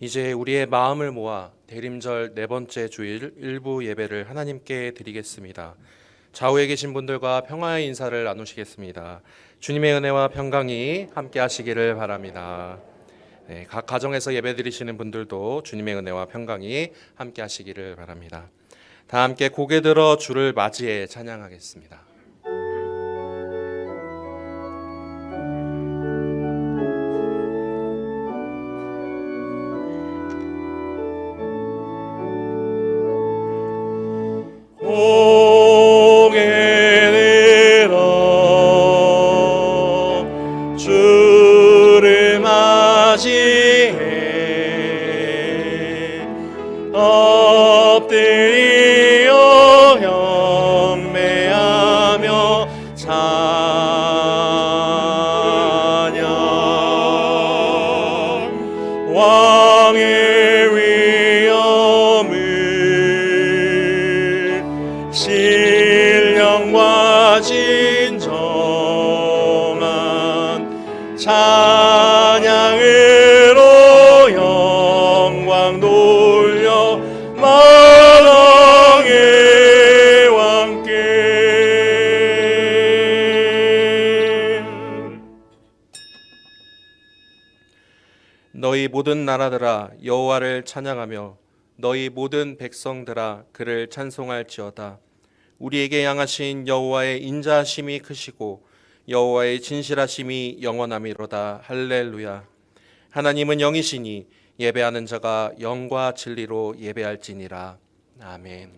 이제 우리의 마음을 모아 대림절 네 번째 주일 일부 예배를 하나님께 드리겠습니다. 좌우에 계신 분들과 평화의 인사를 나누시겠습니다. 주님의 은혜와 평강이 함께 하시기를 바랍니다. 네, 각 가정에서 예배 드리시는 분들도 주님의 은혜와 평강이 함께 하시기를 바랍니다. 다 함께 고개 들어 주를 맞이해 찬양하겠습니다. 주를 맞이해 엎드려 경배하며 찬양 왕의 위엄을 신령과 진정한 찬양으로 영광 돌려 만왕의 왕께. 너희 모든 나라들아 여호와를 찬양하며 너희 모든 백성들아 그를 찬송할지어다. 우리에게 향하신 여호와의 인자하심이 크시고 여호와의 진실하심이 영원함이로다. 할렐루야. 하나님은 영이시니 예배하는 자가 영과 진리로 예배할지니라. 아멘.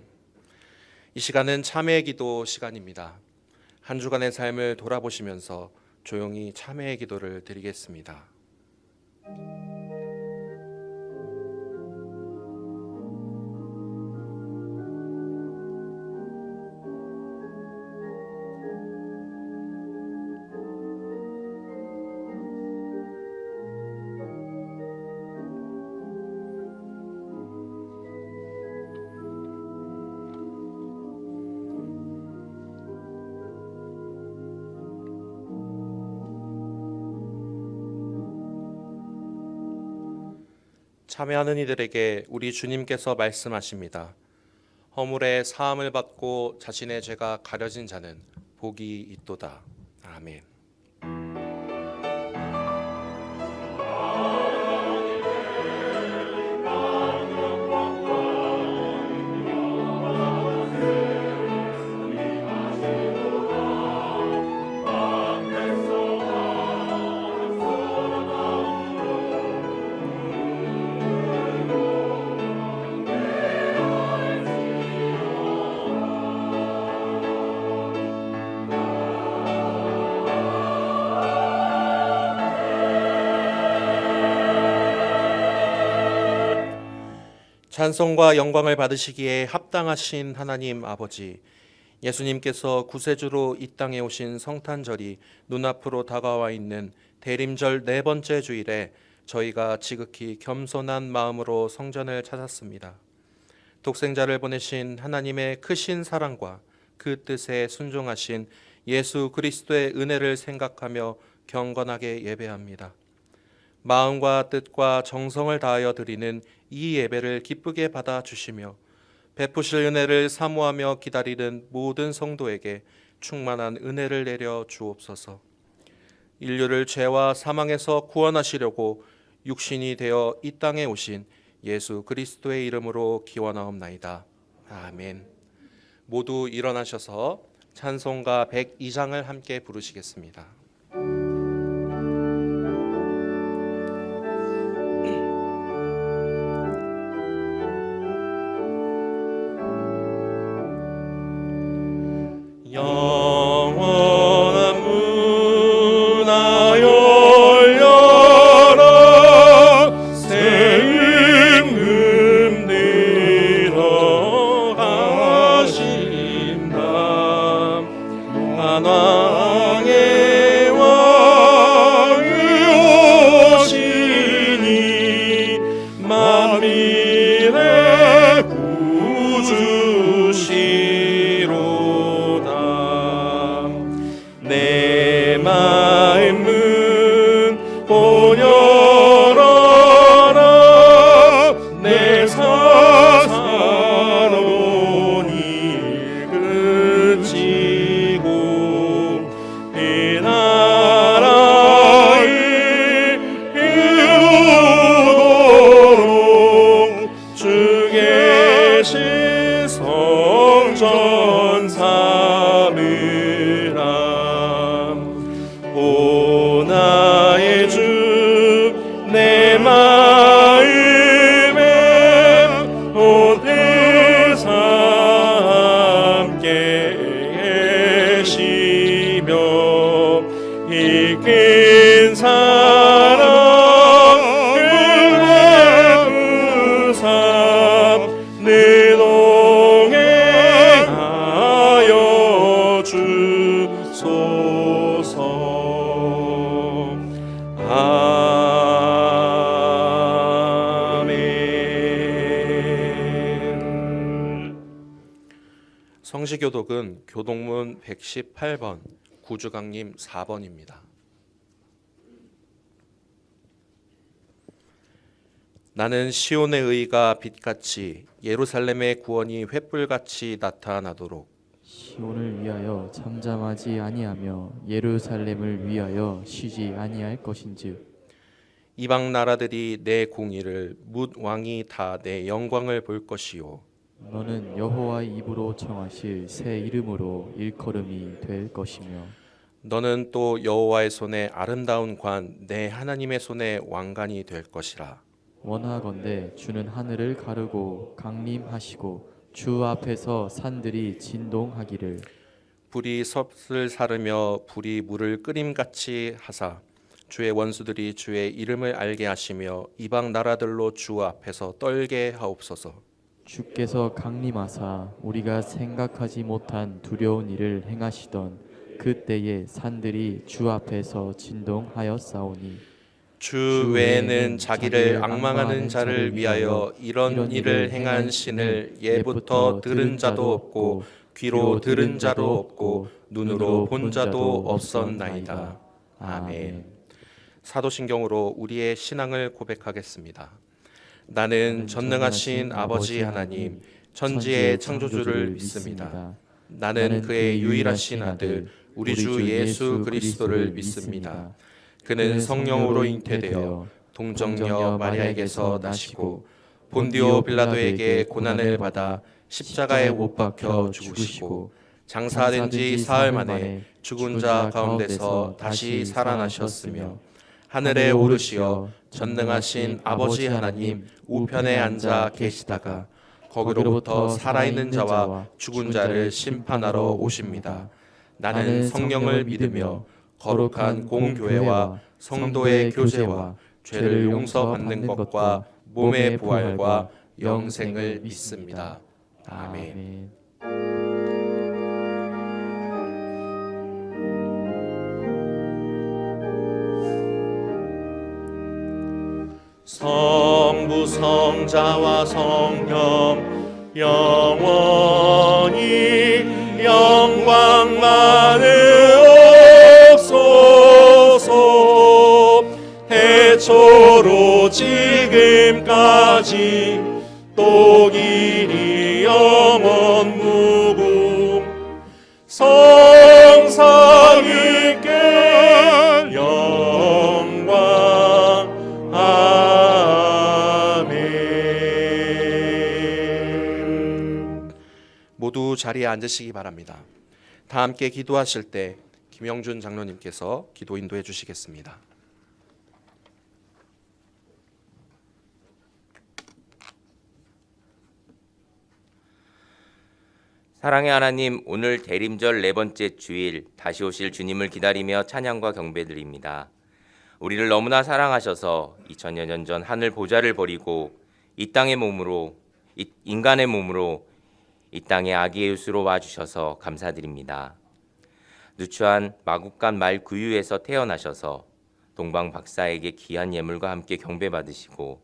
이 시간은 참회의 기도 시간입니다. 한 주간의 삶을 돌아보시면서 조용히 참회의 기도를 드리겠습니다. 참회하는 이들에게 우리 주님께서 말씀하십니다. 허물의 사함을 받고 자신의 죄가 가려진 자는 복이 있도다. 아멘. 찬송과 영광을 받으시기에 합당하신 하나님 아버지, 예수님께서 구세주로 이 땅에 오신 성탄절이 눈앞으로 다가와 있는 대림절 네 번째 주일에 저희가 지극히 겸손한 마음으로 성전을 찾았습니다. 독생자를 보내신 하나님의 크신 사랑과 그 뜻에 순종하신 예수 그리스도의 은혜를 생각하며 경건하게 예배합니다. 마음과 뜻과 정성을 다하여 드리는 이 예배를 기쁘게 받아주시며 베푸실 은혜를 사모하며 기다리는 모든 성도에게 충만한 은혜를 내려 주옵소서. 인류를 죄와 사망에서 구원하시려고 육신이 되어 이 땅에 오신 예수 그리스도의 이름으로 기원하옵나이다. 아멘. 모두 일어나셔서 찬송가 102장을 함께 부르시겠습니다. 영원한 문화 열려라 새 임금 들어가신다. 만왕의 왕이 오시니 만민의 구주시로다. 내 마음은 곧 열어라 내 마음에 온 세상 함께 계시며 이 큰 사랑을 베푸사 늘 동행하여 주소서. 아멘. 성시교독은 교독문 118번, 구주강림 4번입니다. 나는 시온의 의가 빛같이 예루살렘의 구원이 횃불같이 나타나도록 시온을 위하여 잠잠하지 아니하며 예루살렘을 위하여 쉬지 아니할 것인즉 이방 나라들이 내 공의를 뭇 왕이 다 내 영광을 볼 것이요 너는 여호와의 입으로 청하실 새 이름으로 일컬음이 될 것이며 너는 또 여호와의 손에 아름다운 관 내 하나님의 손에 왕관이 될 것이라. 원하건대 주는 하늘을 가르고 강림하시고 주 앞에서 산들이 진동하기를 불이 섭을 사르며 불이 물을 끓임같이 하사 주의 원수들이 주의 이름을 알게 하시며 이방 나라들로 주 앞에서 떨게 하옵소서. 주께서 강림하사 우리가 생각하지 못한 두려운 일을 행하시던 그때에 산들이 주 앞에서 진동하였사오니 주 외에는 자기를 악망하는 자를 위하여 이런 일을 행한 신을 예부터 들은 자도 없고 귀로 들은 자도 없고 눈으로 본 자도 없었나이다. 아멘. 사도신경으로 우리의 신앙을 고백하겠습니다. 나는 전능하신 아버지 하나님 천지의 창조주를 믿습니다. 나는 그의 유일하신 아들 우리 주 예수 그리스도를 믿습니다. 그는 성령으로 잉태되어 동정녀 마리아에게서 나시고 본디오 빌라도에게 고난을 받아 십자가에 못 박혀 죽으시고 장사된 지 사흘 만에 죽은 자 가운데서 다시 살아나셨으며 하늘에 오르시어 전능하신 아버지 하나님 우편에 앉아 계시다가 거기로부터 살아있는 자와 죽은 자를 심판하러 오십니다. 나는 성령을 믿으며 거룩한 공교회와 성도의 교제와 죄를 용서받는 것과 몸의 부활과 영생을 믿습니다. 아멘. 성부 성자와 성령 영원히 영광 받으옵소서. 태초로 지금까지 또 길이 영원 무궁 성상 있게 영광 아멘. 모두 자리에 앉으시기 바랍니다. 다 함께 기도하실 때 김영준 장로님께서 기도 인도해 주시겠습니다. 사랑의 하나님, 오늘 대림절 네 번째 주일 다시 오실 주님을 기다리며 찬양과 경배드립니다. 우리를 너무나 사랑하셔서 2000여 년 전 하늘 보좌를 버리고 이 땅의 몸으로 인간의 몸으로 이 땅에 아기 예수로 와주셔서 감사드립니다. 누추한 마국간 말 구유에서 태어나셔서 동방 박사에게 귀한 예물과 함께 경배받으시고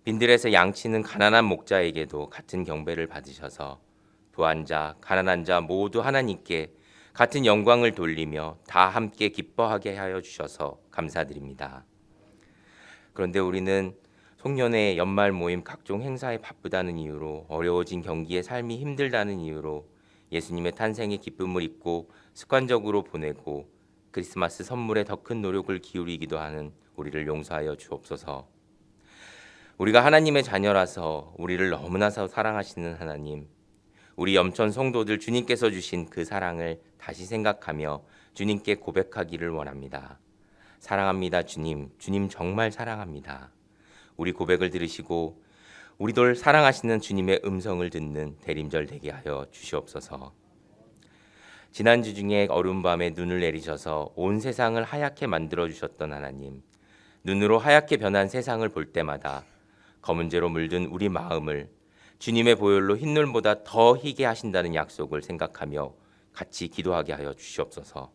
빈들에서 양치는 가난한 목자에게도 같은 경배를 받으셔서 부한 자, 가난한 자 모두 하나님께 같은 영광을 돌리며 다 함께 기뻐하게 하여 주셔서 감사드립니다. 그런데 우리는 송년회 연말 모임 각종 행사에 바쁘다는 이유로 어려워진 경기에 삶이 힘들다는 이유로 예수님의 탄생의 기쁨을 잊고 습관적으로 보내고 크리스마스 선물에 더 큰 노력을 기울이기도 하는 우리를 용서하여 주옵소서. 우리가 하나님의 자녀라서 우리를 너무나 사랑하시는 하나님, 우리 염천 성도들 주님께서 주신 그 사랑을 다시 생각하며 주님께 고백하기를 원합니다. 사랑합니다, 주님. 주님 정말 사랑합니다. 우리 고백을 들으시고 우리들 사랑하시는 주님의 음성을 듣는 대림절 되게 하여 주시옵소서. 지난주 중에 어두운 밤에 눈을 내리셔서 온 세상을 하얗게 만들어 주셨던 하나님, 눈으로 하얗게 변한 세상을 볼 때마다 검은 죄로 물든 우리 마음을 주님의 보혈로 흰눈보다 더 희게 하신다는 약속을 생각하며 같이 기도하게 하여 주시옵소서.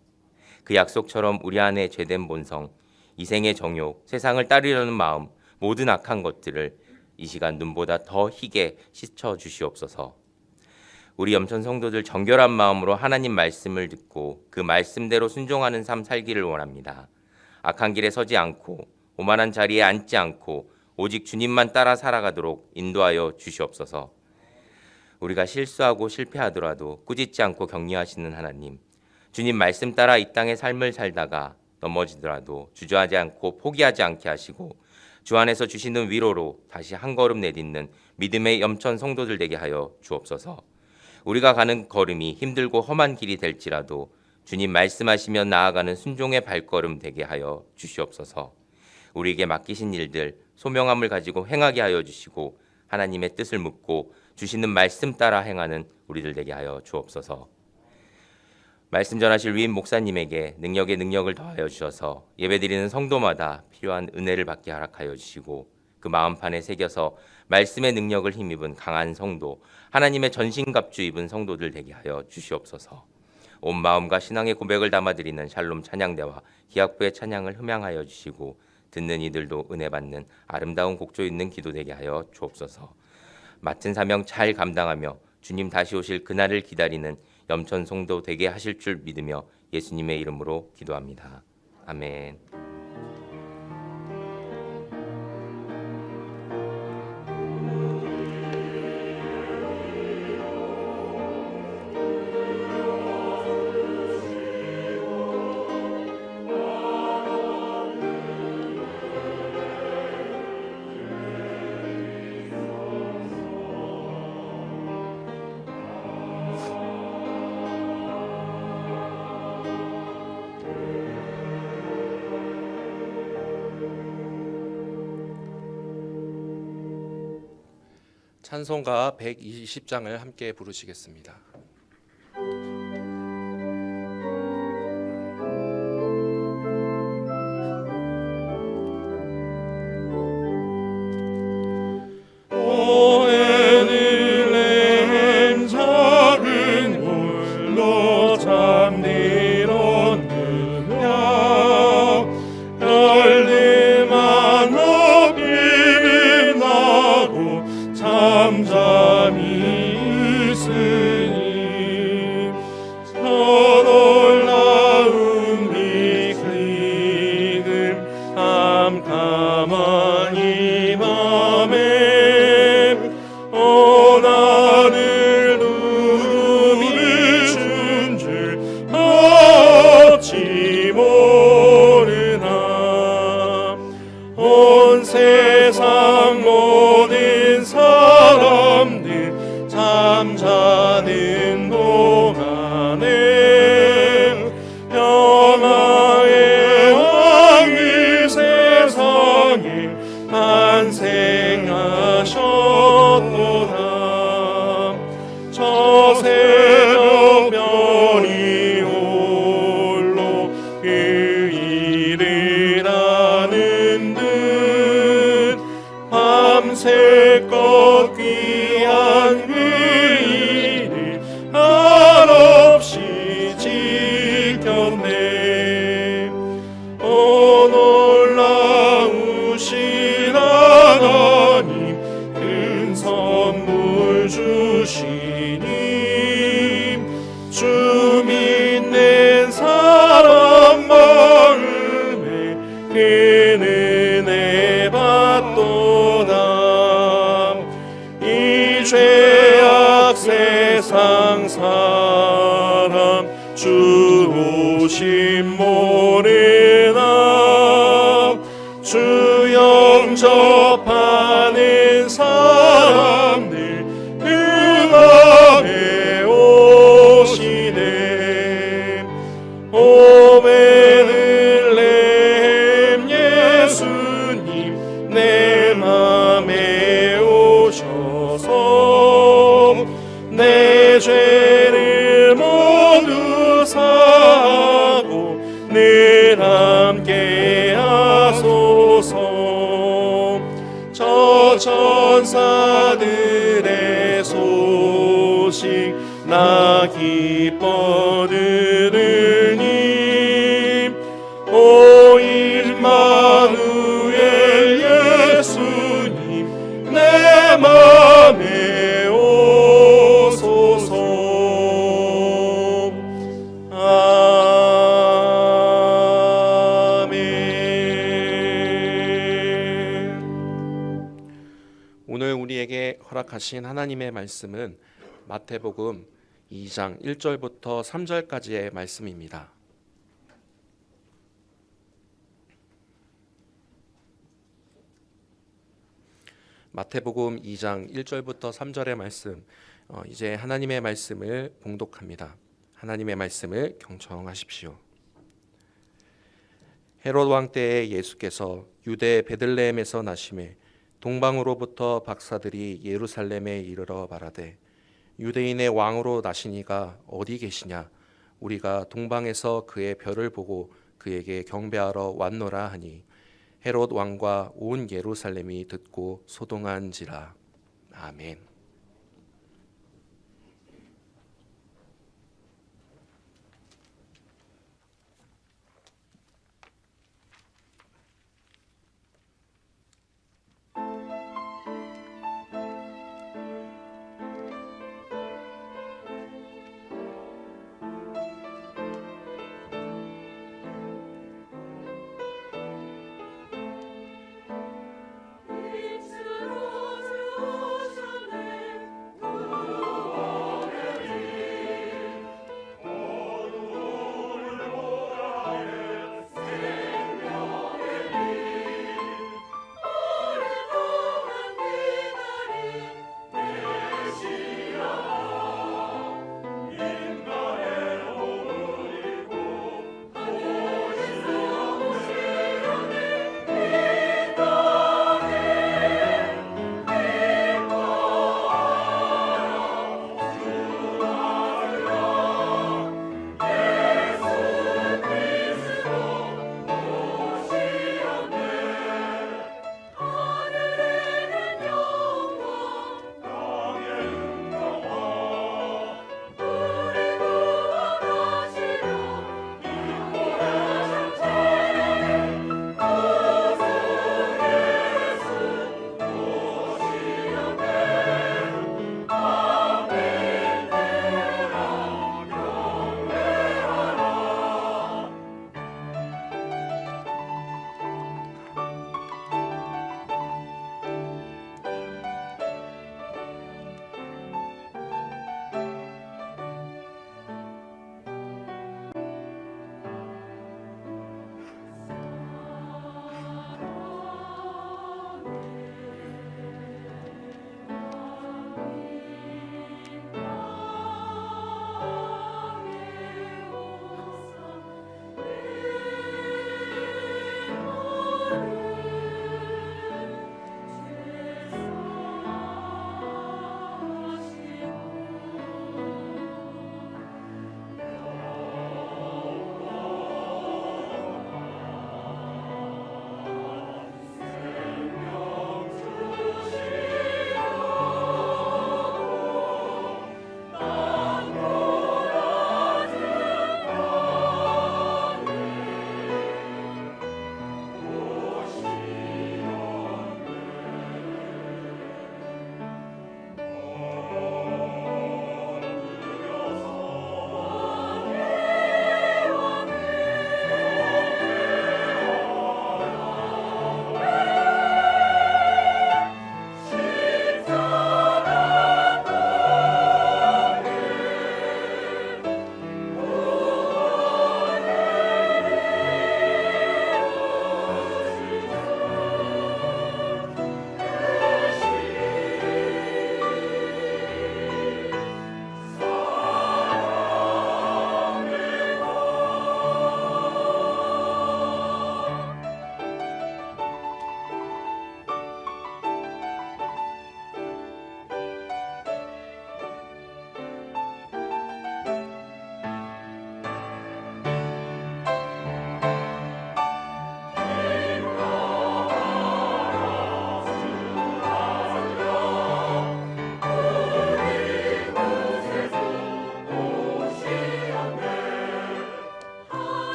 그 약속처럼 우리 안에 죄된 본성, 이생의 정욕, 세상을 따르려는 마음, 모든 악한 것들을 이 시간 눈보다 더 희게 씻어 주시옵소서. 우리 염천 성도들 정결한 마음으로 하나님 말씀을 듣고 그 말씀대로 순종하는 삶 살기를 원합니다. 악한 길에 서지 않고 오만한 자리에 앉지 않고 오직 주님만 따라 살아가도록 인도하여 주시옵소서. 우리가 실수하고 실패하더라도 꾸짖지 않고 격려하시는 하나님, 주님 말씀 따라 이 땅의 삶을 살다가 넘어지더라도 주저하지 않고 포기하지 않게 하시고 주 안에서 주시는 위로로 다시 한 걸음 내딛는 믿음의 염천 성도들 되게 하여 주옵소서. 우리가 가는 걸음이 힘들고 험한 길이 될지라도 주님 말씀하시며 나아가는 순종의 발걸음 되게 하여 주시옵소서. 우리에게 맡기신 일들 소명함을 가지고 행하게 하여 주시고 하나님의 뜻을 묻고 주시는 말씀 따라 행하는 우리들 되게 하여 주옵소서. 말씀 전하실 위임 목사님에게 능력에 능력을 더하여 주셔서 예배드리는 성도마다 필요한 은혜를 받게 허락하여 주시고 그 마음판에 새겨서 말씀의 능력을 힘입은 강한 성도, 하나님의 전신갑주 입은 성도들 되게 하여 주시옵소서. 온 마음과 신앙의 고백을 담아드리는 샬롬 찬양대와 기악부의 찬양을 흠양하여 주시고 듣는 이들도 은혜 받는 아름다운 곡조 있는 기도 되게 하여 주옵소서. 맡은 사명 잘 감당하며 주님 다시 오실 그날을 기다리는 염천 성도 되게 하실 줄 믿으며 예수님의 이름으로 기도합니다. 아멘. 찬송가 120장을 함께 부르시겠습니다. 오해는 작은 홀로 잠들었느냐 열림한 높임이 나고 잠잠히 있으니 저 놀라운 비그림 캄캄한 이 맘에 나를 누름이 준 줄 어찌 모르나 온 세상 모든 사람들 잠자는 동안에 평화의 왕이 세상에 탄생하셨도다. 저 새벽별이 홀로 유일이라는 듯 밤새껏 귀한 그 일을 한없이 지켰네. 놀라우신 하나님 큰 선물 주시니 주 믿는 사람 마음에 큰 은혜 받도다. 이 죄악 세상 사람 주 오심 모르나 주 영접하는 사람들 그 맘에 오시네. 오메는 저 천사들의 소식 나 기뻐 들으니 오 임마누엘 예수님 내 맘에 오소서. 오늘 우리에게 허락하신 하나님의 말씀은 마태복음 2장 1절부터 3절까지의 말씀입니다. 마태복음 2장 1절부터 3절의 말씀, 이제 하나님의 말씀을 봉독합니다. 하나님의 말씀을 경청하십시오. 헤롯 왕 때에 예수께서 유대 베들레헴에서 나심에 동방으로부터 박사들이 예루살렘에 이르러 말하되 유대인의 왕으로 나시니가 어디 계시냐? 우리가 동방에서 그의 별을 보고 그에게 경배하러 왔노라 하니 헤롯 왕과 온 예루살렘이 듣고 소동한지라. 아멘. 빛으로 주셨네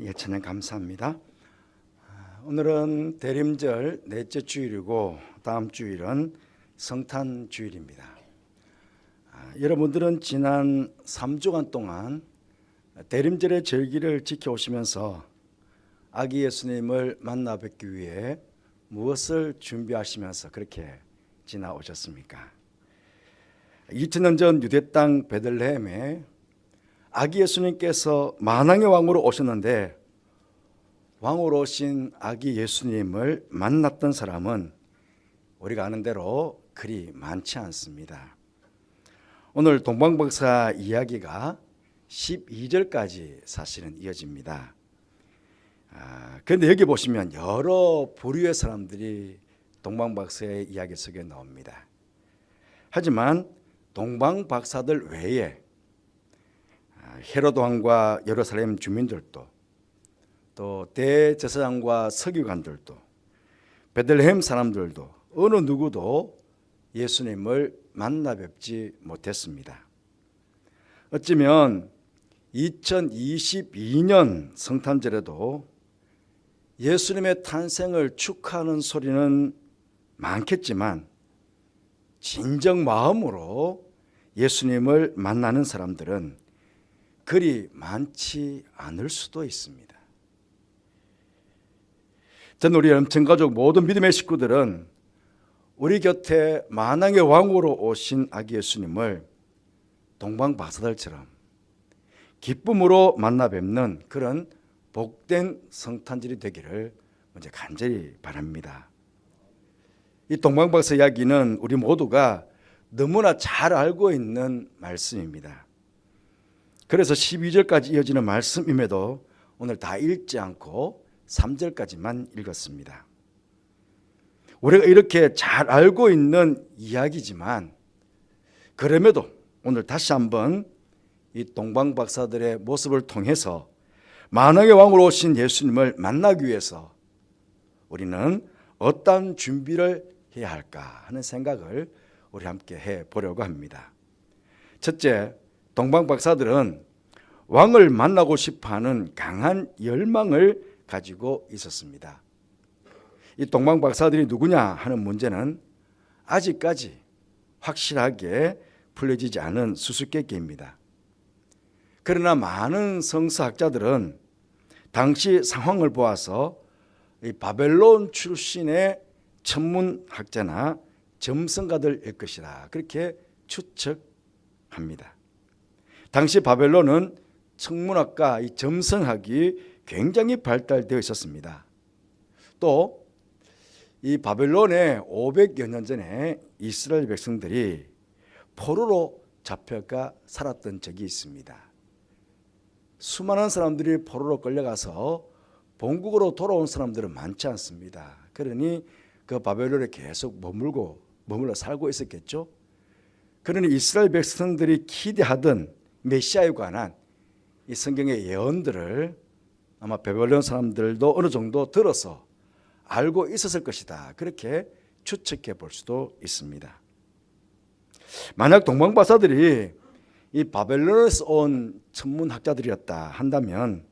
예, 찬양 감사합니다. 오늘은 대림절 넷째 주일이고 다음 주일은 성탄 주일입니다. 여러분들은 지난 3주간 동안 대림절의 절기를 지켜오시면서 아기 예수님을 만나 뵙기 위해 무엇을 준비하시면서 그렇게 지나오셨습니까? 2000년 전 유대 땅 베들레헴에 아기 예수님께서 만왕의 왕으로 오셨는데 왕으로 오신 아기 예수님을 만났던 사람은 우리가 아는 대로 그리 많지 않습니다. 오늘 동방박사 이야기가 12절까지 사실은 이어집니다. 그런데 여기 보시면 여러 부류의 사람들이 동방박사의 이야기 속에 나옵니다. 하지만 동방박사들 외에 헤로드 왕과 예루살렘 주민들도 또 대제사장과 서기관들도 베들레헴 사람들도 어느 누구도 예수님을 만나 뵙지 못했습니다. 어쩌면 2022년 성탄절에도 예수님의 탄생을 축하하는 소리는 많겠지만 진정 마음으로 예수님을 만나는 사람들은 그리 많지 않을 수도 있습니다. 저는 우리 염천가족 모든 믿음의 식구들은 우리 곁에 만왕의 왕으로 오신 아기 예수님을 동방박사들처럼 기쁨으로 만나 뵙는 그런 복된 성탄절이 되기를 먼저 간절히 바랍니다. 이 동방박사 이야기는 우리 모두가 너무나 잘 알고 있는 말씀입니다. 그래서 12절까지 이어지는 말씀임에도 오늘 다 읽지 않고 3절까지만 읽었습니다. 우리가 이렇게 잘 알고 있는 이야기지만 그럼에도 오늘 다시 한번 이 동방박사들의 모습을 통해서 만왕의 왕으로 오신 예수님을 만나기 위해서 우리는 어떤 준비를 해야 할까 하는 생각을 우리 함께 해보려고 합니다. 첫째, 동방박사들은 왕을 만나고 싶어하는 강한 열망을 가지고 있었습니다. 이 동방박사들이 누구냐 하는 문제는 아직까지 확실하게 풀려지지 않은 수수께끼입니다. 그러나 많은 성서학자들은 당시 상황을 보아서 이 바벨론 출신의 천문학자나 점성가들일 것이라 그렇게 추측합니다. 당시 바벨론은 천문학과 이 점성학이 굉장히 발달되어 있었습니다. 또 이 바벨론에 500여 년 전에 이스라엘 백성들이 포로로 잡혀가 살았던 적이 있습니다. 수많은 사람들이 포로로 끌려가서 본국으로 돌아온 사람들은 많지 않습니다. 그러니 그 바벨론에 계속 머물러 살고 있었겠죠. 그러니 이스라엘 백성들이 기대하던 메시아에 관한 이 성경의 예언들을 아마 바벨론 사람들도 어느 정도 들어서 알고 있었을 것이다. 그렇게 추측해 볼 수도 있습니다. 만약 동방박사들이 이 바벨론에서 온 천문학자들이었다 한다면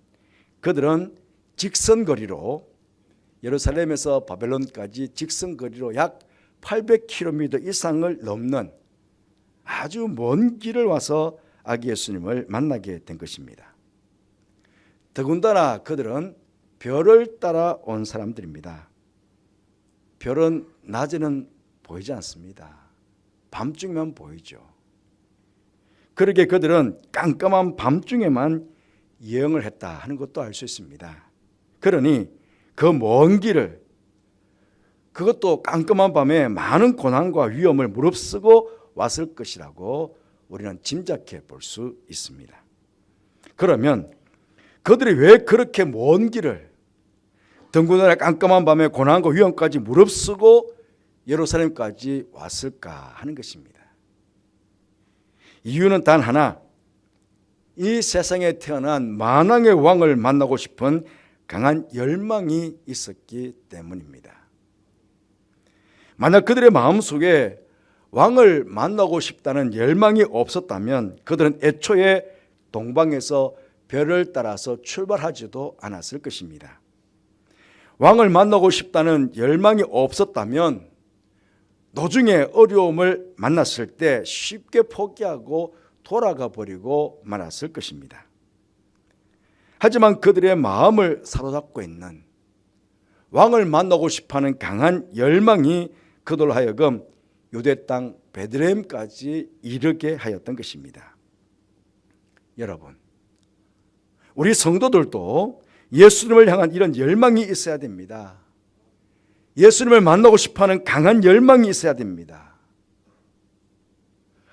그들은 직선거리로 예루살렘에서 바벨론까지 직선거리로 약 800km 이상을 넘는 아주 먼 길을 와서 아기 예수님을 만나게 된 것입니다. 더군다나 그들은 별을 따라 온 사람들입니다. 별은 낮에는 보이지 않습니다. 밤중에만 보이죠. 그러게 그들은 깜깜한 밤중에만 여행을 했다 하는 것도 알 수 있습니다. 그러니 그 먼 길을 그것도 깜깜한 밤에 많은 고난과 위험을 무릅쓰고 왔을 것이라고 우리는 짐작해 볼 수 있습니다. 그러면 그들이 왜 그렇게 먼 길을 더군다나 깜깜한 밤에 고난과 위험까지 무릅쓰고 예루살렘까지 왔을까 하는 것입니다. 이유는 단 하나, 이 세상에 태어난 만왕의 왕을 만나고 싶은 강한 열망이 있었기 때문입니다. 만약 그들의 마음속에 왕을 만나고 싶다는 열망이 없었다면 그들은 애초에 동방에서 별을 따라서 출발하지도 않았을 것입니다. 왕을 만나고 싶다는 열망이 없었다면 도중에 어려움을 만났을 때 쉽게 포기하고 돌아가 버리고 말았을 것입니다. 하지만 그들의 마음을 사로잡고 있는 왕을 만나고 싶어하는 강한 열망이 그들로 하여금 유대 땅 베들레헴까지 이르게 하였던 것입니다. 여러분, 우리 성도들도 예수님을 향한 이런 열망이 있어야 됩니다. 예수님을 만나고 싶어하는 강한 열망이 있어야 됩니다.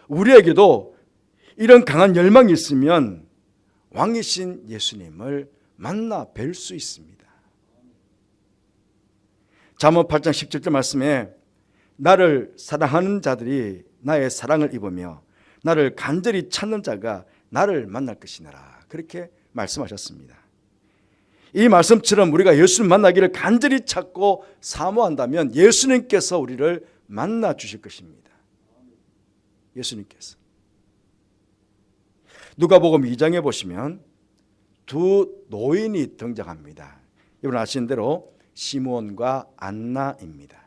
우리에게도 이런 강한 열망이 있으면 왕이신 예수님을 만나 뵐 수 있습니다. 잠언 8장 17절 말씀에 나를 사랑하는 자들이 나의 사랑을 입으며 나를 간절히 찾는 자가 나를 만날 것이니라, 그렇게 말씀하셨습니다. 이 말씀처럼 우리가 예수님 만나기를 간절히 찾고 사모한다면 예수님께서 우리를 만나 주실 것입니다. 예수님께서. 누가복음 2장에 보시면 두 노인이 등장합니다. 여러분 아시는 대로 시므온과 안나입니다.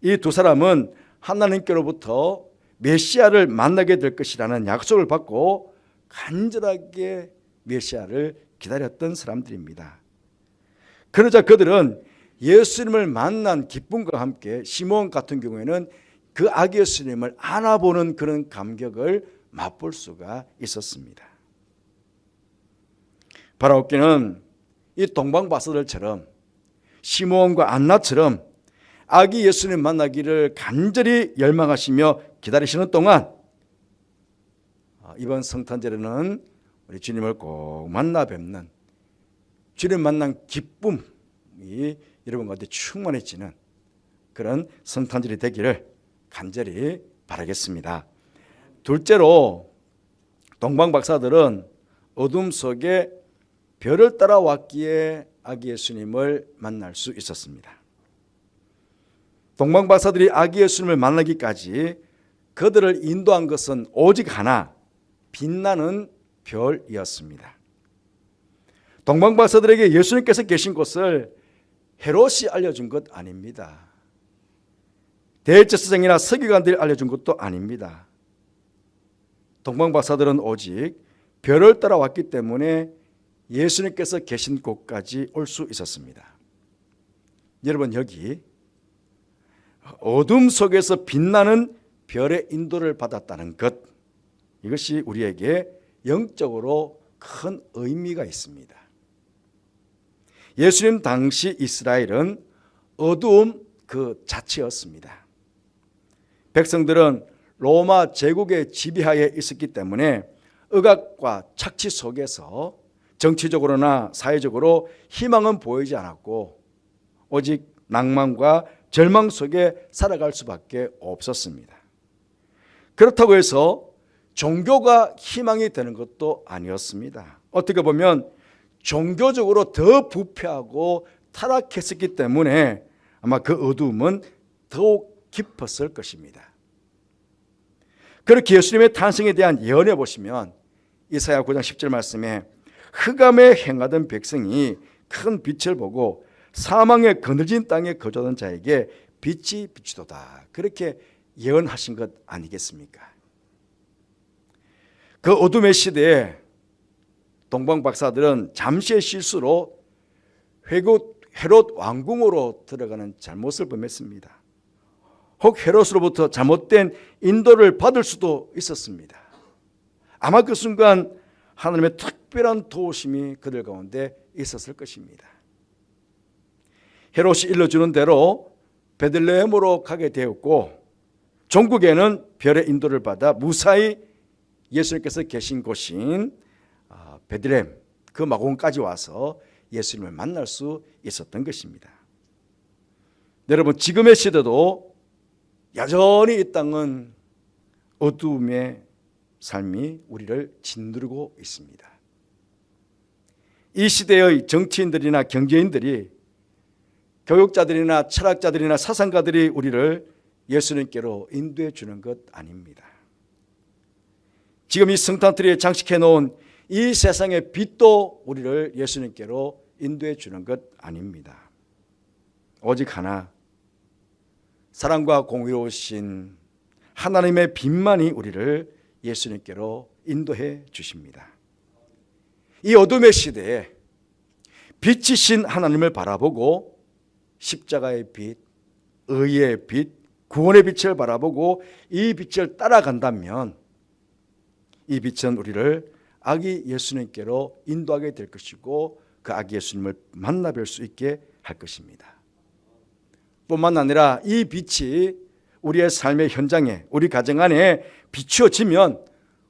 이 두 사람은 하나님께로부터 메시아를 만나게 될 것이라는 약속을 받고 간절하게 메시아를 기다렸던 사람들입니다. 그러자 그들은 예수님을 만난 기쁨과 함께 시므온 같은 경우에는 그 아기 예수님을 안아보는 그런 감격을 맛볼 수가 있었습니다. 바라옵기는 이 동방바사들처럼 시므온과 안나처럼 아기 예수님 만나기를 간절히 열망하시며 기다리시는 동안 이번 성탄절에는 우리 주님을 꼭 만나 뵙는, 주님 만난 기쁨이 여러분 가운데 충만해지는 그런 성탄절이 되기를 간절히 바라겠습니다. 둘째로 동방박사들은 어둠 속에 별을 따라왔기에 아기 예수님을 만날 수 있었습니다. 동방박사들이 아기 예수님을 만나기까지 그들을 인도한 것은 오직 하나, 빛나는 별이었습니다. 동방박사들에게 예수님께서 계신 곳을 헤롯이 알려준 것 아닙니다. 대제사장이나 서기관들이 알려준 것도 아닙니다. 동방박사들은 오직 별을 따라왔기 때문에 예수님께서 계신 곳까지 올 수 있었습니다. 여러분, 여기 어둠 속에서 빛나는 별의 인도를 받았다는 것, 이것이 우리에게 영적으로 큰 의미가 있습니다. 예수님 당시 이스라엘은 어두움 그 자체였습니다. 백성들은 로마 제국의 지배하에 있었기 때문에 억압과 착취 속에서 정치적으로나 사회적으로 희망은 보이지 않았고 오직 낭만과 절망 속에 살아갈 수밖에 없었습니다. 그렇다고 해서 종교가 희망이 되는 것도 아니었습니다. 어떻게 보면 종교적으로 더 부패하고 타락했었기 때문에 아마 그 어두움은 더욱 깊었을 것입니다. 그렇게 예수님의 탄생에 대한 예언해 보시면 이사야 9장 10절 말씀에 흑암에 행하던 백성이 큰 빛을 보고 사망에 거느진 땅에 거주하던 자에게 빛이 비치도다, 그렇게 예언하신 것 아니겠습니까? 그 어둠의 시대에 동방박사들은 잠시의 실수로 헤롯 왕궁으로 들어가는 잘못을 범했습니다. 혹 헤롯으로부터 잘못된 인도를 받을 수도 있었습니다. 아마 그 순간 하나님의 특별한 도우심이 그들 가운데 있었을 것입니다. 헤롯이 일러주는 대로 베들레헴으로 가게 되었고 종국에는 별의 인도를 받아 무사히 예수님께서 계신 곳인 베들레헴 그 마공까지 와서 예수님을 만날 수 있었던 것입니다. 여러분, 지금의 시대도 여전히 이 땅은 어두움의 삶이 우리를 짓누르고 있습니다. 이 시대의 정치인들이나 경제인들이, 교육자들이나 철학자들이나 사상가들이 우리를 예수님께로 인도해 주는 것 아닙니다. 지금 이 성탄트리에 장식해 놓은 이 세상의 빛도 우리를 예수님께로 인도해 주는 것 아닙니다. 오직 하나, 사랑과 공의로우신 하나님의 빛만이 우리를 예수님께로 인도해 주십니다. 이 어둠의 시대에 빛이신 하나님을 바라보고 십자가의 빛, 의의 빛, 구원의 빛을 바라보고 이 빛을 따라간다면 이 빛은 우리를 아기 예수님께로 인도하게 될 것이고 그 아기 예수님을 만나뵐 수 있게 할 것입니다. 뿐만 아니라 이 빛이 우리의 삶의 현장에, 우리 가정 안에 비추어지면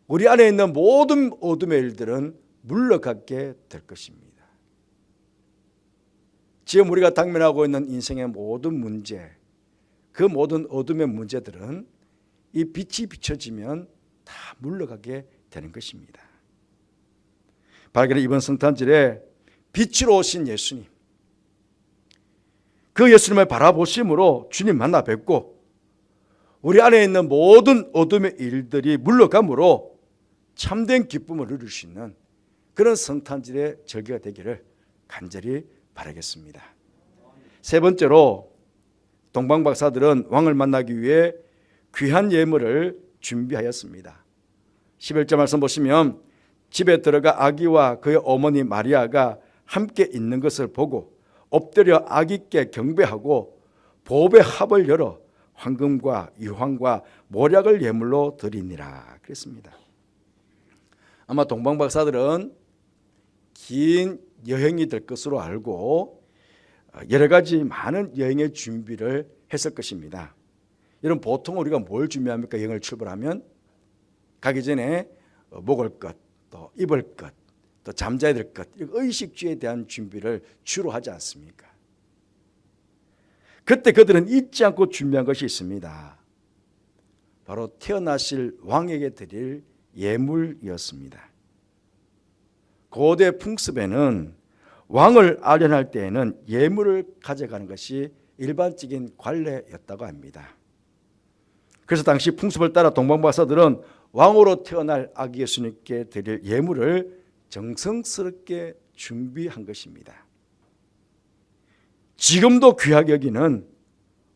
우리 안에 있는 모든 어둠의 일들은 물러가게 될 것입니다. 지금 우리가 당면하고 있는 인생의 모든 문제, 그 모든 어둠의 문제들은 이 빛이 비춰지면 다 물러가게 되는 것입니다. 바로 이번 성탄절에 빛으로 오신 예수님, 그 예수님을 바라보심으로 주님 만나 뵙고 우리 안에 있는 모든 어둠의 일들이 물러감으로 참된 기쁨을 누릴 수 있는 그런 성탄절의 절기가 되기를 간절히 바라겠습니다. 세 번째로 동방박사들은 왕을 만나기 위해 귀한 예물을 준비하였습니다. 11절 말씀 보시면 집에 들어가 아기와 그의 어머니 마리아가 함께 있는 것을 보고 엎드려 아기께 경배하고 보배 합을 열어 황금과 유황과 모략을 예물로 드리니라 그랬습니다. 아마 동방박사들은 긴 여행이 될 것으로 알고 여러 가지 많은 여행의 준비를 했을 것입니다. 여러분, 보통 우리가 뭘 준비합니까? 여행을 출발하면 가기 전에 먹을 것, 또 입을 것, 또 잠자야 될 것, 의식주에 대한 준비를 주로 하지 않습니까? 그때 그들은 잊지 않고 준비한 것이 있습니다. 바로 태어나실 왕에게 드릴 예물이었습니다. 고대 풍습에는 왕을 아련할 때에는 예물을 가져가는 것이 일반적인 관례였다고 합니다. 그래서 당시 풍습을 따라 동방박사들은 왕으로 태어날 아기 예수님께 드릴 예물을 정성스럽게 준비한 것입니다. 지금도 귀하게 여기는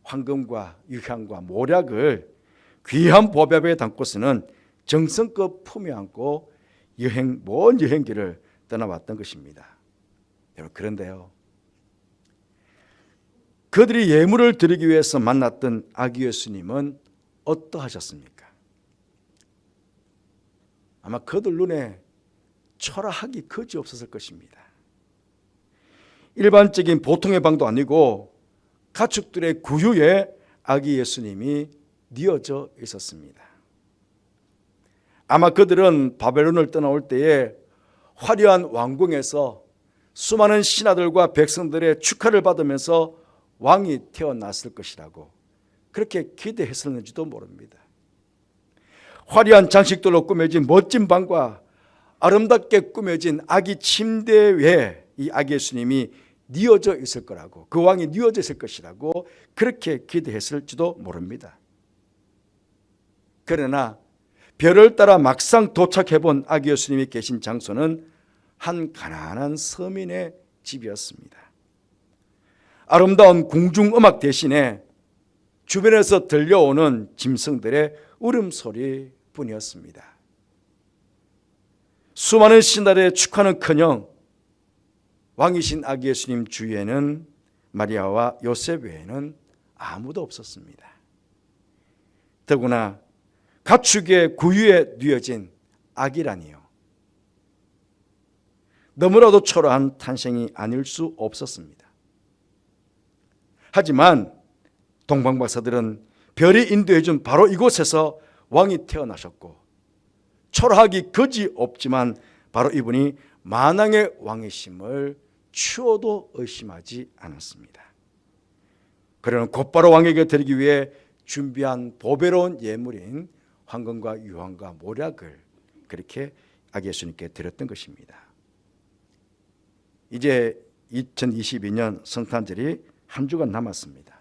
황금과 유향과 모략을 귀한 보배에 담고서는 정성껏 품에 안고 먼 여행길을 떠나왔던 것입니다. 여러분, 그런데요, 그들이 예물을 드리기 위해서 만났던 아기 예수님은 어떠하셨습니까? 아마 그들 눈에 초라하기 그지없었을 것입니다. 일반적인 보통의 방도 아니고 가축들의 구유에 아기 예수님이 뉘어져 있었습니다. 아마 그들은 바벨론을 떠나올 때에 화려한 왕궁에서 수많은 신하들과 백성들의 축하를 받으면서 왕이 태어났을 것이라고 그렇게 기대했었는지도 모릅니다. 화려한 장식들로 꾸며진 멋진 방과 아름답게 꾸며진 아기 침대 위에 이 아기 예수님이 뉘어져 있을 거라고, 그 왕이 뉘어져 있을 것이라고 그렇게 기대했을지도 모릅니다. 그러나 별을 따라 막상 도착해 본 아기 예수님이 계신 장소는 한 가난한 서민의 집이었습니다. 아름다운 궁중음악 대신에 주변에서 들려오는 짐승들의 울음소리 뿐이었습니다. 수많은 신하들의 축하는커녕 왕이신 아기 예수님 주위에는 마리아와 요셉 외에는 아무도 없었습니다. 더구나 가축의 구유에 뉘어진 아기라니요, 너무나도 초라한 탄생이 아닐 수 없었습니다. 하지만 동방박사들은 별이 인도해준 바로 이곳에서 왕이 태어나셨고 초라하기 그지없지만 바로 이분이 만왕의 왕이심을 추호도 의심하지 않았습니다. 그러는 곧바로 왕에게 드리기 위해 준비한 보배로운 예물인 황금과 유황과 모략을 그렇게 아기 예수님께 드렸던 것입니다. 이제 2022년 성탄절이 한 주간 남았습니다.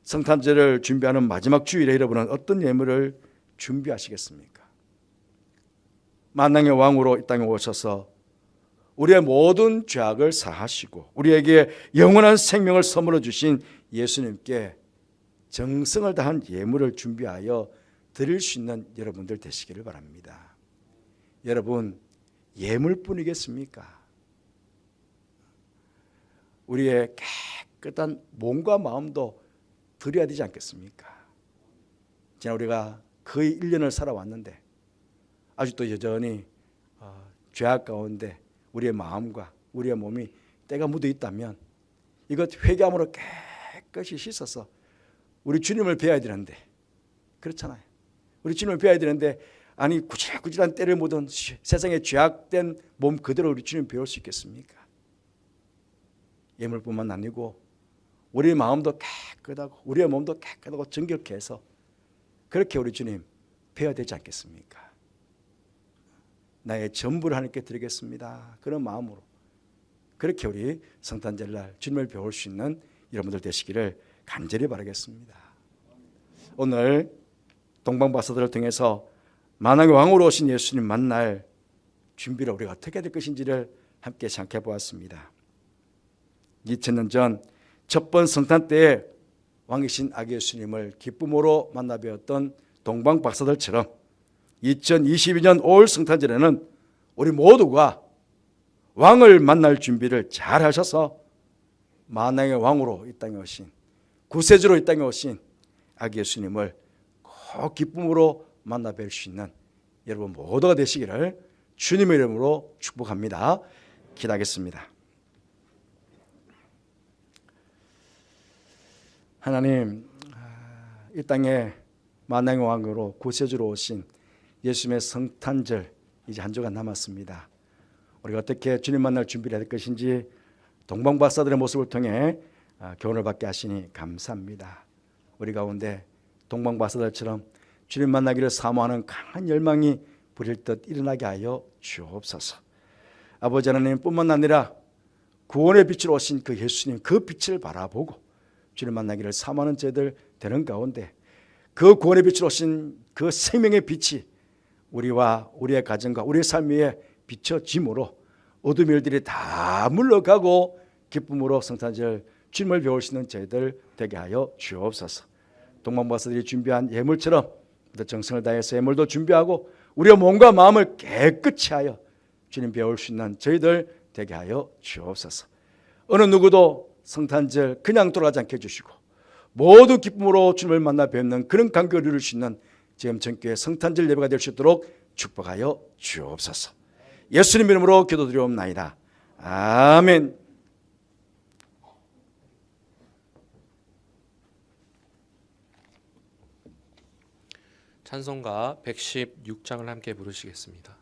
성탄절을 준비하는 마지막 주일에 여러분은 어떤 예물을 준비하시겠습니까? 만왕의 왕으로 이 땅에 오셔서 우리의 모든 죄악을 사하시고 우리에게 영원한 생명을 선물로 주신 예수님께 정성을 다한 예물을 준비하여 드릴 수 있는 여러분들 되시기를 바랍니다. 여러분, 예물뿐이겠습니까? 우리의 깨끗한 몸과 마음도 드려야 되지 않겠습니까? 지난 우리가 거의 1년을 살아왔는데 아직도 여전히 죄악 가운데 우리의 마음과 우리의 몸이 때가 묻어 있다면 이것 회개함으로 깨끗이 씻어서 우리 주님을 배워야 되는데, 그렇잖아요. 우리 주님을 배워야 되는데 아니 구질구질한 때를 묻은 세상의 죄악된 몸 그대로 우리 주님 배울 수 있겠습니까? 예물뿐만 아니고 우리의 마음도 깨끗하고 우리의 몸도 깨끗하고 정결케 해서 그렇게 우리 주님 배워야 되지 않겠습니까? 나의 전부를 하나님께 드리겠습니다. 그런 마음으로 그렇게 우리 성탄절날 주님을 배울 수 있는 여러분들 되시기를 간절히 바라겠습니다. 오늘 동방박사들을 통해서 만왕의 왕으로 오신 예수님 만날 준비를 우리가 어떻게 될 것인지를 함께 생각해 보았습니다. 2000년 전 첫 번 성탄 때에 왕이신 아기 예수님을 기쁨으로 만나 뵈었던 동방박사들처럼 2022년 5월 성탄절에는 우리 모두가 왕을 만날 준비를 잘 하셔서 만왕의 왕으로 이 땅에 오신 구세주로 이 땅에 오신 아기 예수님을 꼭 기쁨으로 만나 뵐 수 있는 여러분 모두가 되시기를 주님의 이름으로 축복합니다. 기도하겠습니다. 하나님, 이 땅에 만왕의 왕으로 구세주로 오신 예수님의 성탄절 이제 한 주간 남았습니다. 우리가 어떻게 주님 만날 준비를 해야 될 것인지 동방박사들의 모습을 통해 교훈을 받게 하시니 감사합니다. 우리 가운데 동방박사들처럼 주님 만나기를 사모하는 강한 열망이 부릴 듯 일어나게 하여 주옵소서. 아버지 하나님 뿐만 아니라 구원의 빛으로 오신 그 예수님 그 빛을 바라보고 주님 만나기를 사모하는 저희들 되는 가운데 그 구원의 빛으로 오신 그 생명의 빛이 우리와 우리의 가정과 우리의 삶 위에 비춰짐으로 어둠의 일들이 다 물러가고 기쁨으로 성탄절 주님을 배울 수 있는 저희들 되게 하여 주옵소서. 동방박사들이 준비한 예물처럼 정성을 다해서 예물도 준비하고 우리의 몸과 마음을 깨끗이 하여 주님 배울 수 있는 저희들 되게 하여 주옵소서. 어느 누구도 성탄절 그냥 돌아가지 않게 해주시고 모두 기쁨으로 주님을 만나 뵙는 그런 간격을 이룰 수 있는 지금 전교회 성탄절 예배가 될 수 있도록 축복하여 주옵소서. 예수님 이름으로 기도드리옵나이다. 아멘. 찬송가 116장을 함께 부르시겠습니다.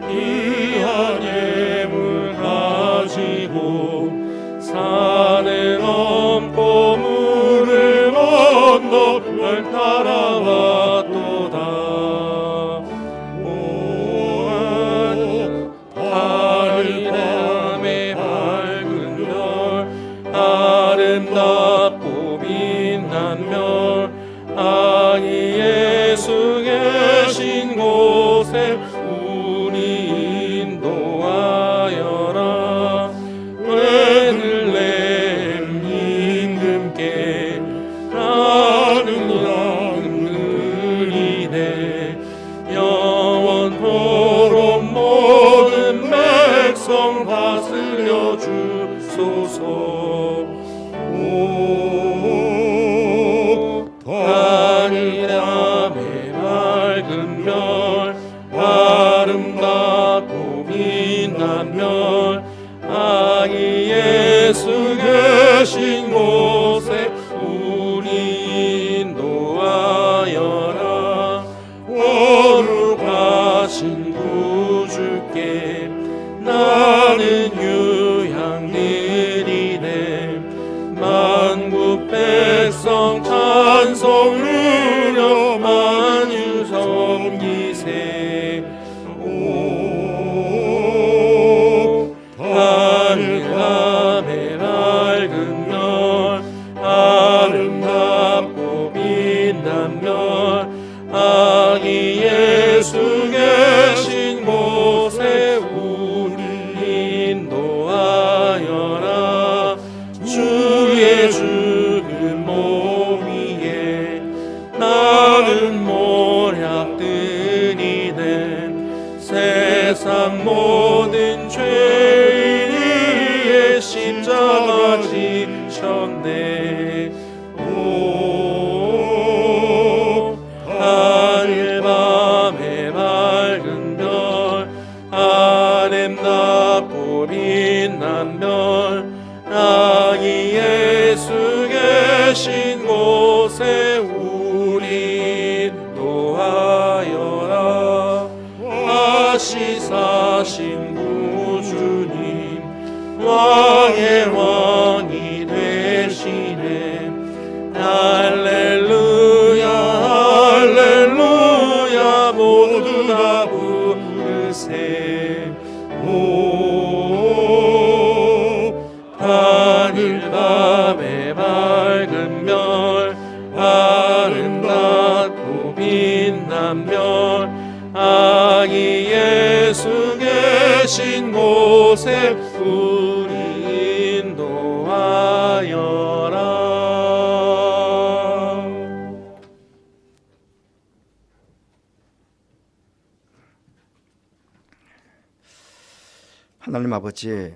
이한 예물 가지고 산을 넘고 물을 건너 별 따라왔도다. 오 하늘 밤의 밝은 별 아름답고 빛난 별 아기 예수 계신 곳에 우리 인도하여라. 베들레헴 임금께 나는 양들이네. 영원토록 모든 백성 다스려 주소서. 하늘밤의 밝은 별 아름답고 빛난 별 아기 예수 계신 곳에 우리 인도하여라. 거룩하신 구주께 나는 유향드리네. 만국 백성 찬송 누려 만유 섬기세. 오 모든 죄인 위에 십자가 지셨네. 오 하늘 밤에 맑은 별 아름답고 빛난 별 아기 예수 계신 곳에 우리 인도하여라. 다시 사신 구주님 왕의 왕이 되시네. 할렐루야 할렐루야 모두 다 부르세. 오 하늘 밤에 맑은 별 아름답고 빛난 별 아기 예수 계신 곳에 우리 인도하여라. 하나님 아버지,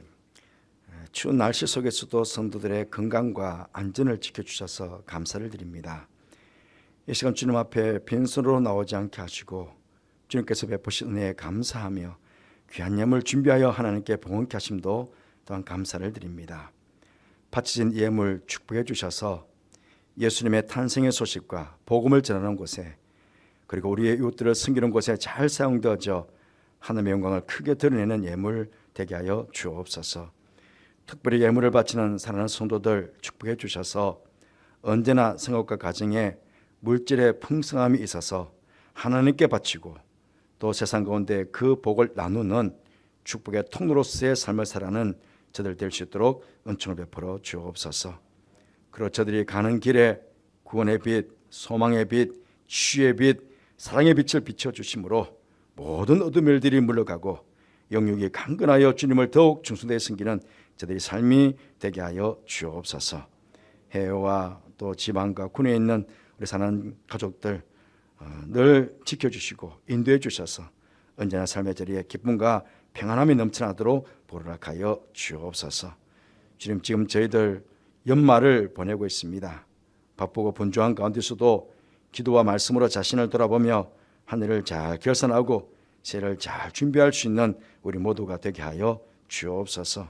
추운 날씨 속에서도 성도들의 건강과 안전을 지켜주셔서 감사를 드립니다. 이 시간 주님 앞에 빈손으로 나오지 않게 하시고 주님께서 베푸신 은혜에 감사하며 귀한 예물 준비하여 하나님께 봉헌케 하심도 또한 감사를 드립니다. 바치신 예물 축복해 주셔서 예수님의 탄생의 소식과 복음을 전하는 곳에, 그리고 우리의 이웃들을 섬기는 곳에 잘 사용되어져 하나님의 영광을 크게 드러내는 예물 되게 하여 주옵소서. 특별히 예물을 바치는 사랑하는 성도들 축복해 주셔서 언제나 생업과 가정에 물질의 풍성함이 있어서 하나님께 바치고 또 세상 가운데 그 복을 나누는 축복의 통로로서의 삶을 살아가는 저들 될 수 있도록 은총을 베풀어 주옵소서. 그리고 저들이 가는 길에 구원의 빛, 소망의 빛, 치유의 빛, 사랑의 빛을 비춰주심으로 모든 어둠 일들이 물러가고 영육이 강건하여 주님을 더욱 중수되어 섬기는 저들의 삶이 되게 하여 주옵소서. 해외와 또 지방과 군에 있는 우리 사는 가족들 늘 지켜주시고 인도해 주셔서 언제나 삶의 자리에 기쁨과 평안함이 넘쳐나도록 보호하여 주옵소서. 주님, 지금 저희들 연말을 보내고 있습니다. 바쁘고 분주한 가운데서도 기도와 말씀으로 자신을 돌아보며 하늘을 잘 결산하고 새해를 잘 준비할 수 있는 우리 모두가 되게 하여 주옵소서.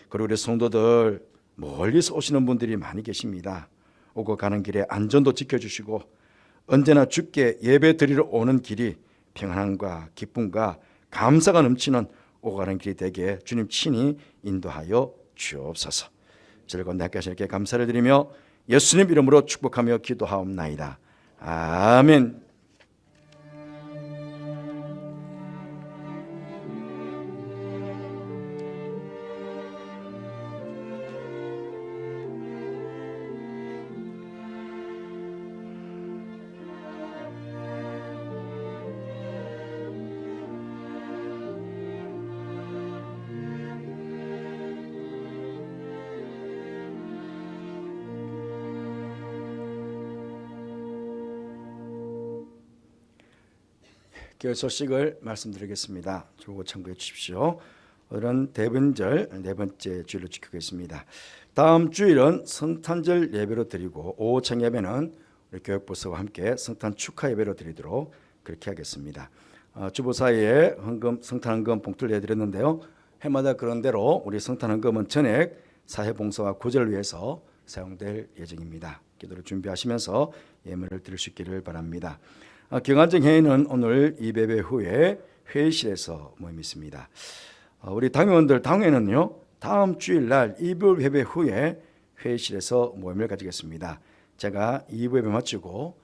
그리고 우리 성도들 멀리서 오시는 분들이 많이 계십니다. 오고 가는 길에 안전도 지켜주시고 언제나 주께 예배 드리러 오는 길이 평안함과 기쁨과 감사가 넘치는 오고 가는 길이 되게 주님 친히 인도하여 주옵소서. 즐거운 날 하시게 감사를 드리며 예수님 이름으로 축복하며 기도하옵나이다. 아멘. 교회 소식을 말씀드리겠습니다. 조고 참고해 주십시오. 오늘은 대분절 네 번째 주일로 지키고 있습니다. 다음 주일은 성탄절 예배로 드리고 오후 청예배는 우리 교육부서와 함께 성탄 축하 예배로 드리도록 그렇게 하겠습니다. 주보사에 성탄헌금 봉투를 내드렸는데요. 해마다 그런 대로 우리 성탄헌금은 전액 사회봉사와 구제를 위해서 사용될 예정입니다. 기도를 준비하시면서 예물을 드릴 수 있기를 바랍니다. 경안정 회의는 오늘 이배배 후에 회의실에서 모임이 있습니다. 우리 당회원들 당회는요 다음 주일날 2부 예배 후에 회의실에서 모임을 가지겠습니다. 제가 2부 예배 마치고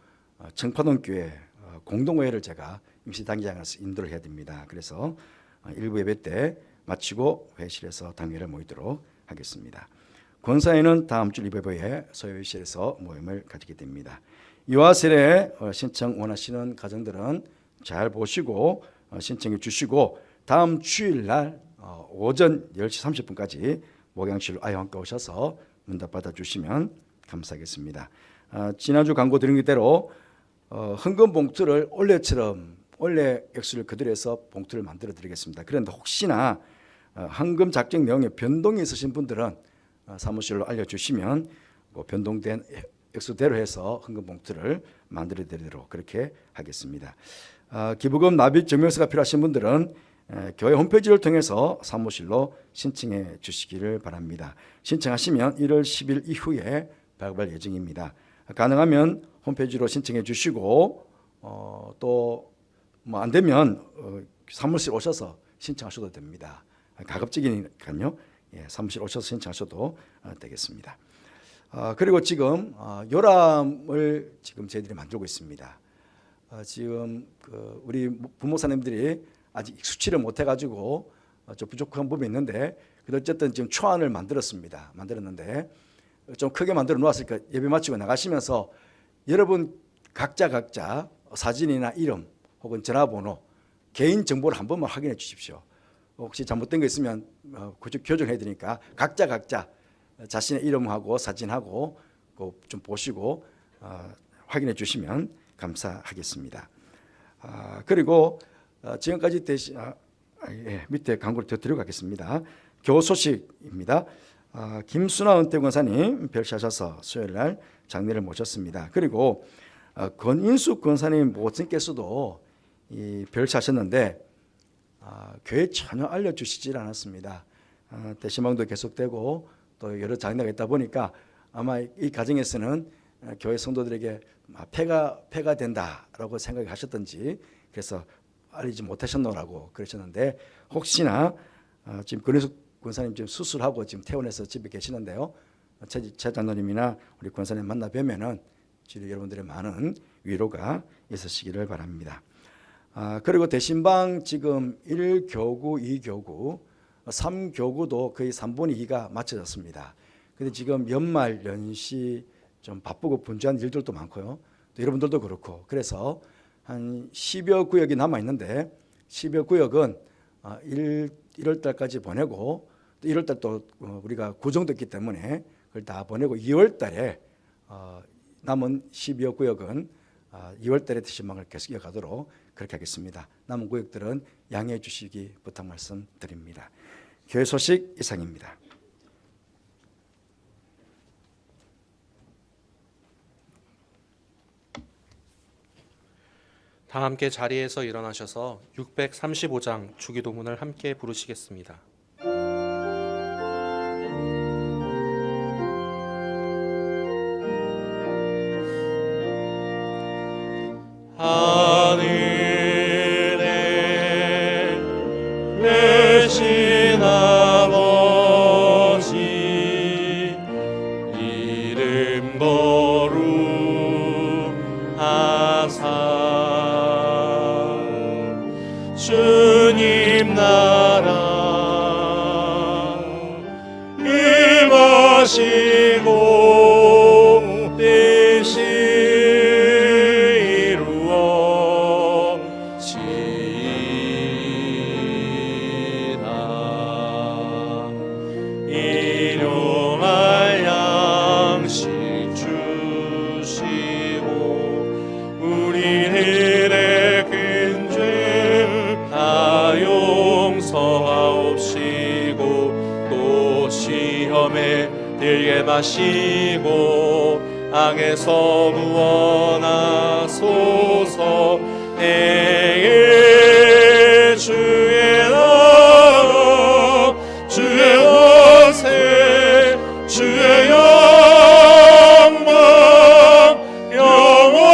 청파동 교회 공동회의를 제가 임시 당회장에서 인도를 해야 됩니다. 그래서 1부 예배 때 마치고 회의실에서 당회를 모이도록 하겠습니다. 권사회는 다음 주 2부 예배에 소회의실에서 모임을 가지게 됩니다. 유아세례 신청 원하시는 가정들은 잘 보시고 신청해 주시고 다음 주일날 오전 10시 30분까지 목양실로 아이와 함께 오셔서 문답 받아주시면 감사하겠습니다. 지난주 광고 드린 대로 헌금 봉투를 원래처럼 원래 액수를 그대로 해서 봉투를 만들어 드리겠습니다. 그런데 혹시나 헌금 작정 내용에 변동이 있으신 분들은 사무실로 알려주시면 그 변동된 액수대로 해서 헌금 봉투를 만들어 드리도록 그렇게 하겠습니다. 기부금 납입 증명서가 필요하신 분들은 교회 홈페이지를 통해서 사무실로 신청해 주시기를 바랍니다. 신청하시면 1월 10일 이후에 발급할 예정입니다. 가능하면 홈페이지로 신청해 주시고 또 뭐 안 되면 사무실 오셔서 신청하셔도 됩니다. 가급적이니까요. 예, 사무실 오셔서 신청하셔도 되겠습니다. 그리고 지금 요람을 지금 저희들이 만들고 있습니다. 지금 우리 부목사님들이 아직 익숙치를 못해가지고 좀 부족한 부분이 있는데 그래도 어쨌든 지금 초안을 만들었는데 좀 크게 만들어 놓았으니까 예배 마치고 나가시면서 여러분 각자 사진이나 이름 혹은 전화번호 개인 정보를 한 번만 확인해 주십시오. 혹시 잘못된 거 있으면 교정해 드리니까 각자 자신의 이름하고 사진하고 좀 보시고 확인해 주시면 감사하겠습니다. 그리고 지금까지 밑에 광고를 더 드려가겠습니다. 교우 소식입니다. 김순아 은퇴 권사님 별세하셔서 수요일 날 장례를 모셨습니다. 그리고 권인숙 권사님 모친께서도 별세하셨는데 교회 전혀 알려주시질 않았습니다. 대시망도 계속되고 또 여러 장례가 있다 보니까 아마 이 가정에서는 교회 성도들에게 폐가 된다라고 생각하셨던지 그래서 알리지 못하셨노라고 그러셨는데 혹시나 지금 권인숙 권사님 지금 수술하고 지금 퇴원해서 집에 계시는데요. 최 장로님이나 우리 권사님 만나 뵈면은 여러분들의 많은 위로가 있으시기를 바랍니다. 그리고 대신방 지금 1교구, 2교구, 3교구도 거의 3분의 2가 마쳐졌습니다. 근데 지금 연말 연시 좀 바쁘고 분주한 일들도 많고요. 또 여러분들도 그렇고 그래서 한 10여 구역이 남아 있는데 10여 구역은 1월 달까지 보내고 또 1월 달 또 우리가 구정됐기 때문에 그걸 다 보내고 2월 달에 남은 12여 구역은 2월 달에 대신방을 계속 이어가도록 그렇게 하겠습니다. 남은 구역들은 양해해 주시기 부탁 말씀드립니다. 교회 소식 이상입니다. 다 함께 자리에서 일어나셔서 635장 주기도문을 함께 부르시겠습니다. 하늘에 계신 아버지 이름 거룩하사 주님 나라 임하시고 뜻이 일용할 양식 주시고 우리들의 큰 죄 다 용서하옵시고 또 시험에 들게 마시고 악에서 구원하소서. 내게 주의 나라 주의 권세 주의 영광 영원히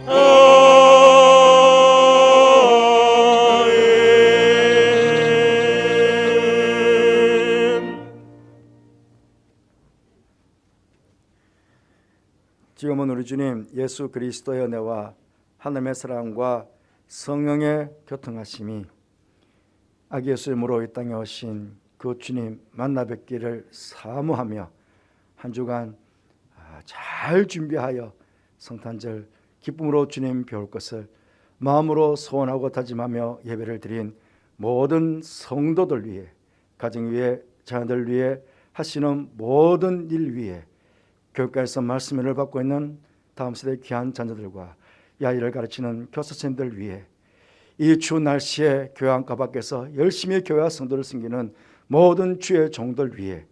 아멘. 지금은 우리 주님 예수 그리스도의 은혜와 하나님의 사랑과 성령의 교통하심이 아기 예수 이름으로 이 땅에 오신 그 주님 만나 뵙기를 사모하며 한 주간 잘 준비하여 성탄절 기쁨으로 주님 배울 것을 마음으로 소원하고 다짐하며 예배를 드린 모든 성도들 위해 가정 위해 자녀들 위해 하시는 모든 일 위해 교육관에서 말씀을 받고 있는 다음 세대 귀한 자녀들과 이 아이를 가르치는 교사 선생님들 위해 이 추운 날씨에 교회 안가 밖에서 열심히 교회와 성도를 섬기는 모든 주의 종들 위해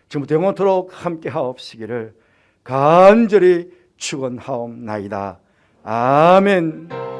지금부터 영원토록 함께 하옵시기를 간절히 축원하옵나이다. 아멘.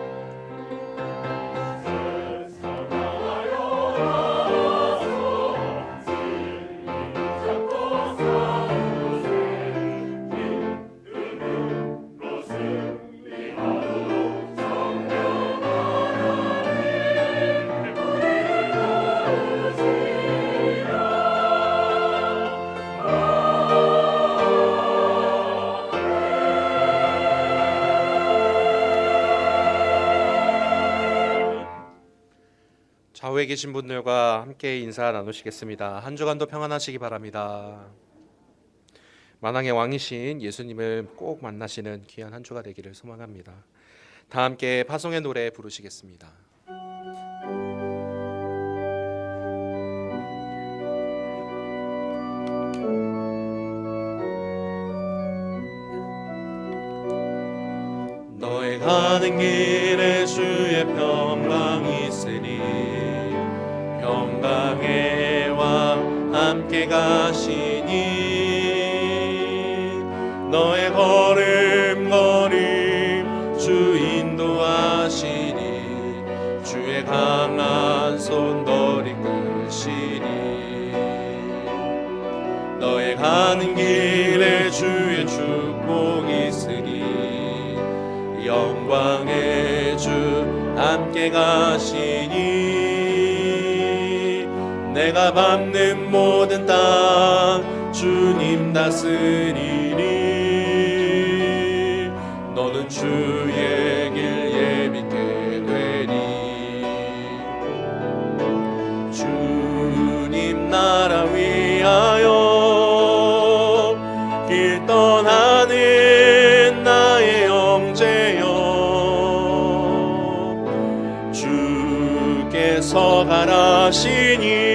좌우에 계신 분들과 함께 인사 나누시겠습니다. 한 주간도 평안하시기 바랍니다. 만왕의 왕이신 예수님을 꼭 만나시는 귀한 한 주가 되기를 소망합니다. 다 함께 파송의 노래 부르시겠습니다. 너의 가는 길에 주의 평강이 있으니 평강의 왕 함께 가시니 너의 걸음걸음 주 인도하시니 주의 강한 손 이끌시니 너의 가는 길에 주의 축복이 있으니 영광의 주 함께 가시니 내가 밟는 모든 땅 주님 다스리니 너는 주의 길 예비게 되니 주님 나라 위하여 길 떠나는 나의 형제여 주께서 가라시니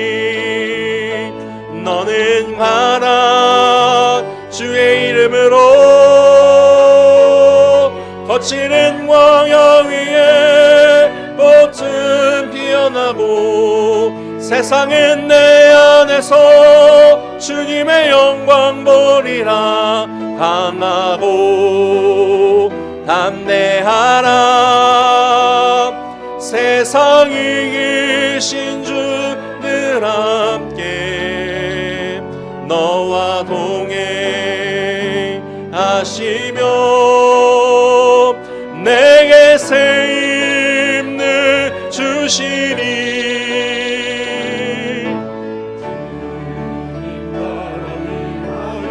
너는 가라 주의 이름으로 거칠은 광야 위에 꽃은 피어나고 세상은 내 안에서 주님의 영광 보리라 강하고 담대하라 세상 이기신 주 늘 함께 너와 동행하시며 내게 새 힘을 주시니 주님 나라 위하여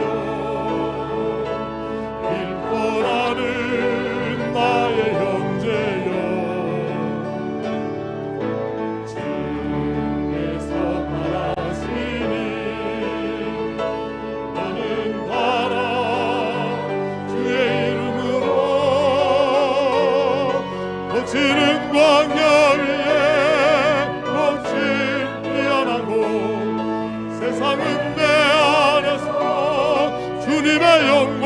길 떠나는 나의 형제여 주께서 바라시니 너는 가라 주의 이름으로 거칠은 광야 위에 꽃이 피어나고 세상은 내 안에서 주님의 영광